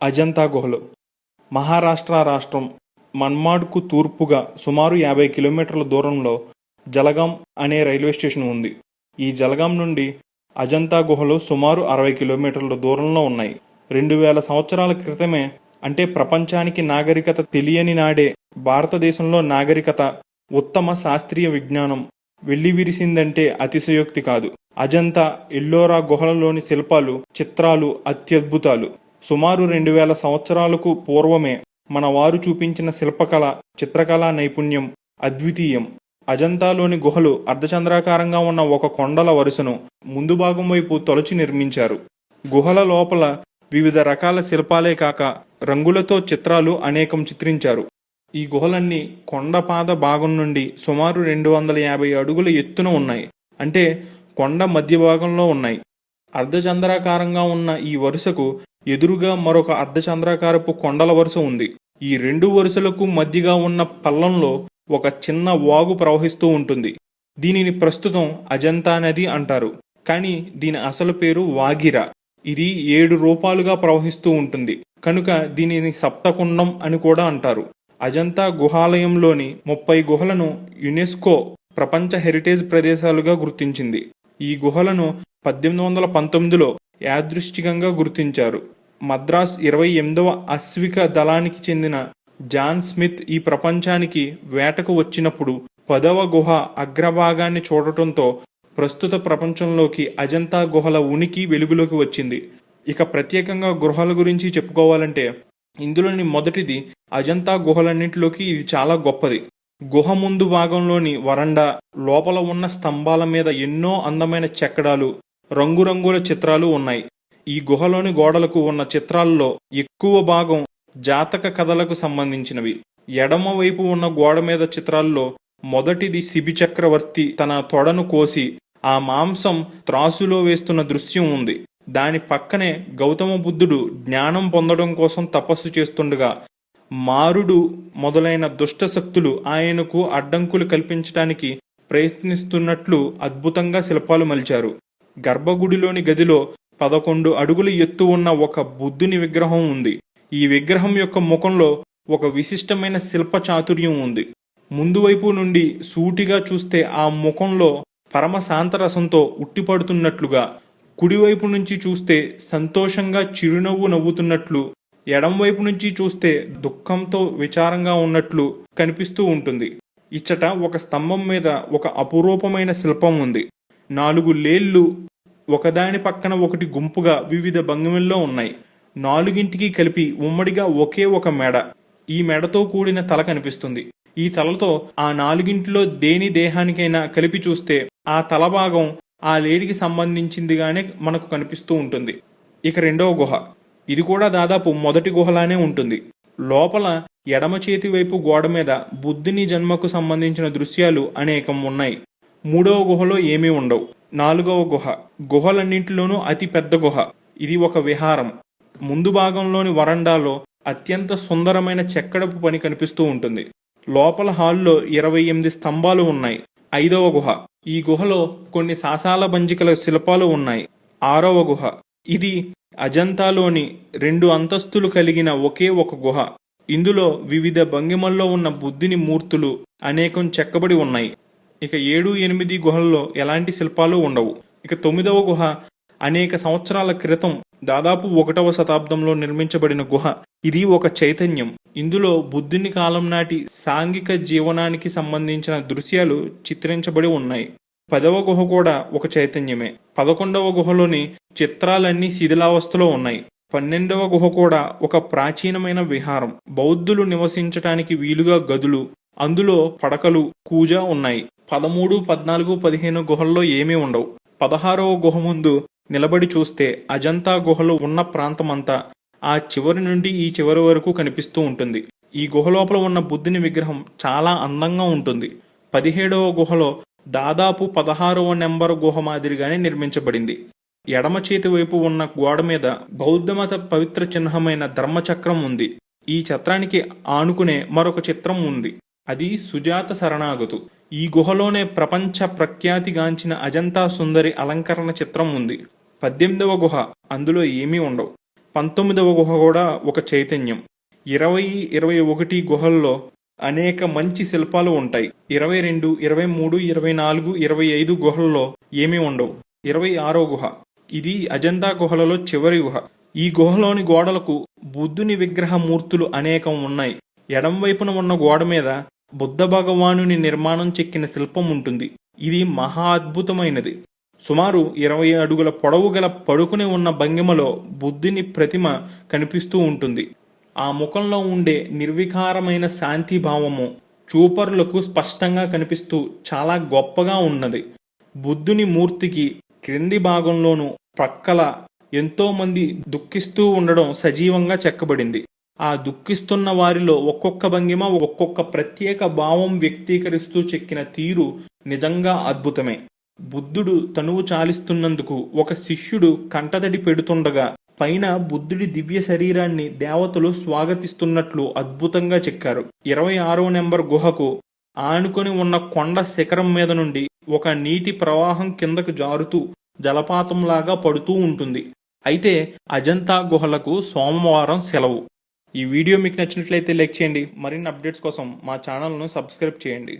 అజంతా గుహలు మహారాష్ట్ర రాష్ట్రం మన్మాడ్కు తూర్పుగా సుమారు 50 కిలోమీటర్ల దూరంలో జలగాం అనే రైల్వే స్టేషన్ ఉంది. ఈ జలగాం నుండి అజంతా గుహలు సుమారు 60 కిలోమీటర్ల దూరంలో ఉన్నాయి. 2000 సంవత్సరాల క్రితమే, అంటే ప్రపంచానికి నాగరికత తెలియని నాడే, భారతదేశంలో నాగరికత, ఉత్తమ శాస్త్రీయ విజ్ఞానం వెల్లివిరిసిందంటే అతిశయోక్తి కాదు. అజంతా, ఎల్లోరా గుహలలోని శిల్పాలు, చిత్రాలు అత్యద్భుతాలు. సుమారు 2000 సంవత్సరాలకు పూర్వమే మన వారు చూపించిన శిల్పకళ, చిత్రకళా నైపుణ్యం అద్వితీయం. అజంతాలోని గుహలు అర్ధచంద్రాకారంగా ఉన్న ఒక కొండల వరుసను ముందు భాగం వైపు తొలచి నిర్మించారు. గుహల లోపల వివిధ రకాల శిల్పాలే కాక రంగులతో చిత్రాలు అనేకం చిత్రించారు. ఈ గుహలన్నీ కొండపాద భాగం నుండి సుమారు 250 అడుగుల ఎత్తున ఉన్నాయి. అంటే కొండ మధ్య భాగంలో ఉన్నాయి. అర్ధచంద్రాకారంగా ఉన్న ఈ వరుసకు ఎదురుగా మరొక అర్ధచంద్రాకారపు కొండల వరుస ఉంది. ఈ రెండు వరుసలకు మధ్యగా ఉన్న పల్లంలో ఒక చిన్న వాగు ప్రవహిస్తూ ఉంటుంది. దీనిని ప్రస్తుతం అజంతా నది అంటారు. కానీ దీని అసలు పేరు వాగిరా. ఇది 7 రూపాలుగా ప్రవహిస్తూ ఉంటుంది కనుక దీనిని సప్తకుండం అని కూడా అంటారు. అజంతా గుహాలయంలోని 30 గుహలను యునెస్కో ప్రపంచ హెరిటేజ్ ప్రదేశాలుగా గుర్తించింది. ఈ గుహలను 1819లో యాదృచ్ఛికంగా గుర్తించారు. మద్రాస్ 28వ అశ్విక దళానికి చెందిన జాన్ స్మిత్ ఈ ప్రపంచానికి వేటకు వచ్చినప్పుడు 10వ గుహ అగ్రభాగాన్ని చూడటంతో ప్రస్తుత ప్రపంచంలోకి అజంతా గుహల ఉనికి వెలుగులోకి వచ్చింది. ఇక ప్రత్యేకంగా గుహల గురించి చెప్పుకోవాలంటే ఇందులోని మొదటిది అజంతా గుహలన్నింటిలోకి ఇది చాలా గొప్పది. గుహ ముందు భాగంలోని వరండా లోపల ఉన్న స్తంభాల మీద ఎన్నో అందమైన చెక్కడాలు, రంగురంగుల చిత్రాలు ఉన్నాయి. ఈ గుహలోని గోడలకు ఉన్న చిత్రాల్లో ఎక్కువ భాగం జాతక కథలకు సంబంధించినవి. ఎడమ వైపు ఉన్న గోడ మీద చిత్రాల్లో మొదటిది శిబి చక్రవర్తి తన తొడను కోసి ఆ మాంసం త్రాసులో వేస్తున్న దృశ్యం ఉంది. దాని పక్కనే గౌతమ బుద్ధుడు జ్ఞానం పొందడం కోసం తపస్సు చేస్తుండగా మారుడు మొదలైన దుష్ట శక్తులు ఆయనకు అడ్డంకులు కల్పించడానికి ప్రయత్నిస్తున్నట్లు అద్భుతంగా శిల్పాలు మలిచారు. గర్భగుడిలోని గదిలో 11 అడుగుల ఎత్తు ఉన్న ఒక బుద్ధుని విగ్రహం ఉంది. ఈ విగ్రహం యొక్క ముఖంలో ఒక విశిష్టమైన శిల్ప చాతుర్యం ఉంది. ముందు వైపు నుండి సూటిగా చూస్తే ఆ ముఖంలో పరమ శాంతరసంతో ఉట్టిపడుతున్నట్లుగా, కుడివైపు నుంచి చూస్తే సంతోషంగా చిరునవ్వు నవ్వుతున్నట్లు, ఎడంవైపు నుంచి చూస్తే దుఃఖంతో విచారంగా ఉన్నట్లు కనిపిస్తూ ఉంటుంది. ఇచ్చట ఒక స్తంభం మీద ఒక అపురూపమైన శిల్పం ఉంది. 4 లేళ్లు ఒకదాని పక్కన ఒకటి గుంపుగా వివిధ భంగిమల్లో ఉన్నాయి. 4గింటికి కలిపి ఉమ్మడిగా ఒకే ఒక మెడ, ఈ మెడతో కూడిన తల కనిపిస్తుంది. ఈ తలతో ఆ 4గింటిలో దేని దేహానికైనా కలిపి చూస్తే ఆ తల భాగం ఆ లేడికి సంబంధించిందిగానే మనకు కనిపిస్తూ ఉంటుంది. ఇక రెండవ గుహ, ఇది కూడా దాదాపు మొదటి గుహలానే ఉంటుంది. లోపల ఎడమ చేతి వైపు గోడ మీద బుద్ధుని జన్మకు సంబంధించిన దృశ్యాలు అనేకం ఉన్నాయి. 3వ గుహలో ఏమీ ఉండవు. 4వ గుహ గుహలన్నింటిలోనూ అతి పెద్ద గుహ. ఇది ఒక విహారం. ముందు భాగంలోని వరండాలో అత్యంత సుందరమైన చెక్కడపు పని కనిపిస్తూ ఉంటుంది. లోపల హాల్లో 28 స్తంభాలు ఉన్నాయి. 5వ గుహ, ఈ గుహలో కొన్ని శాసాల బంజికల శిల్పాలు ఉన్నాయి. 6వ గుహ, ఇది అజంతాలోని 2 అంతస్తులు కలిగిన ఒకే ఒక గుహ. ఇందులో వివిధ భంగిమల్లో ఉన్న బుద్ధుని మూర్తులు అనేకం చెక్కబడి ఉన్నాయి. ఇక 7, 8 గుహల్లో ఎలాంటి శిల్పాలు ఉండవు. ఇక 9వ గుహ అనేక సంవత్సరాల క్రితం, దాదాపు 1వ శతాబ్దంలో నిర్మించబడిన గుహ. ఇది ఒక చైతన్యం. ఇందులో బుద్ధుని కాలం నాటి సాంఘిక జీవనానికి సంబంధించిన దృశ్యాలు చిత్రించబడి ఉన్నాయి. 10వ గుహ కూడా ఒక చైతన్యమే. 11వ గుహలోని చిత్రాలన్నీ శిథిలావస్థలో ఉన్నాయి. 12వ గుహ కూడా ఒక ప్రాచీనమైన విహారం. బౌద్ధులు నివసించటానికి వీలుగా గదులు, అందులో పడకలు, కూజ ఉన్నాయి. 13, 14, 15 గుహల్లో ఏమీ ఉండవు. 16వ గుహ ముందు నిలబడి చూస్తే అజంతా గుహలు ఉన్న ప్రాంతమంతా ఆ చివరి నుండి ఈ చివరి వరకు కనిపిస్తూ ఉంటుంది. ఈ గుహ లోపల ఉన్న బుద్ధుని విగ్రహం చాలా అందంగా ఉంటుంది. 17వ గుహలో దాదాపు 16వ నెంబరు గుహ మాదిరిగానే నిర్మించబడింది. ఎడమ చేతి వైపు ఉన్న గోడ మీద బౌద్ధమత పవిత్ర చిహ్నమైన ధర్మచక్రం ఉంది. ఈ చిత్రానికి ఆనుకునే మరొక చిత్రం ఉంది. అది సుజాత శరణాగతు. ఈ గుహలోనే ప్రపంచ ప్రఖ్యాతిగాంచిన అజంతా సుందరి అలంకరణ చిత్రం ఉంది. 18వ గుహ, అందులో ఏమీ ఉండవు. 19వ గుహ కూడా ఒక చైతన్యం. 20, 21 గుహల్లో అనేక మంచి శిల్పాలు ఉంటాయి. 22, 23, 24, 25 గుహల్లో ఏమీ ఉండవు. 26వ గుహ, ఇది అజంతా గుహలలో చివరి గుహ. ఈ గుహలోని గోడలకు బుద్ధుని విగ్రహ మూర్తులు అనేకం ఉన్నాయి. ఎడం వైపున ఉన్న గోడ మీద బుద్ధ భగవానుని నిర్మాణం చెక్కిన శిల్పం ఉంటుంది. ఇది మహా అద్భుతమైనది. సుమారు 20 అడుగుల పొడవు గల పడుకుని ఉన్న భంగిమలో బుద్ధుని ప్రతిమ కనిపిస్తూ ఉంటుంది. ఆ ముఖంలో ఉండే నిర్వికారమైన శాంతి భావము చూపరులకు స్పష్టంగా కనిపిస్తూ చాలా గొప్పగా ఉన్నది. బుద్ధుని మూర్తికి క్రింది భాగంలోనూ ప్రక్కల ఎంతో మంది దుఃఖిస్తూ ఉండడం సజీవంగా చెక్కబడింది. ఆ దుఃఖిస్తున్న వారిలో ఒక్కొక్క భంగిమ ఒక్కొక్క ప్రత్యేక భావం వ్యక్తీకరిస్తూ చెక్కిన తీరు నిజంగా అద్భుతమే. బుద్ధుడు తనువు చాలిస్తున్నందుకు ఒక శిష్యుడు కంటతడి పెడుతుండగా పైన బుద్ధుడి దివ్య శరీరాన్ని దేవతలు స్వాగతిస్తున్నట్లు అద్భుతంగా చెక్కారు. 26వ నెంబర్ గుహకు ఆనుకొని ఉన్న కొండ శిఖరం మీద నుండి ఒక నీటి ప్రవాహం కిందకు జారుతూ జలపాతంలాగా పడుతూ ఉంటుంది. అయితే అజంతా గుహలకు సోమవారం సెలవు. ఈ వీడియో మీకు నచ్చినట్లయితే లైక్ చేయండి. మరిన్ని అప్డేట్స్ కోసం మా ఛానల్ను సబ్స్క్రైబ్ చేయండి.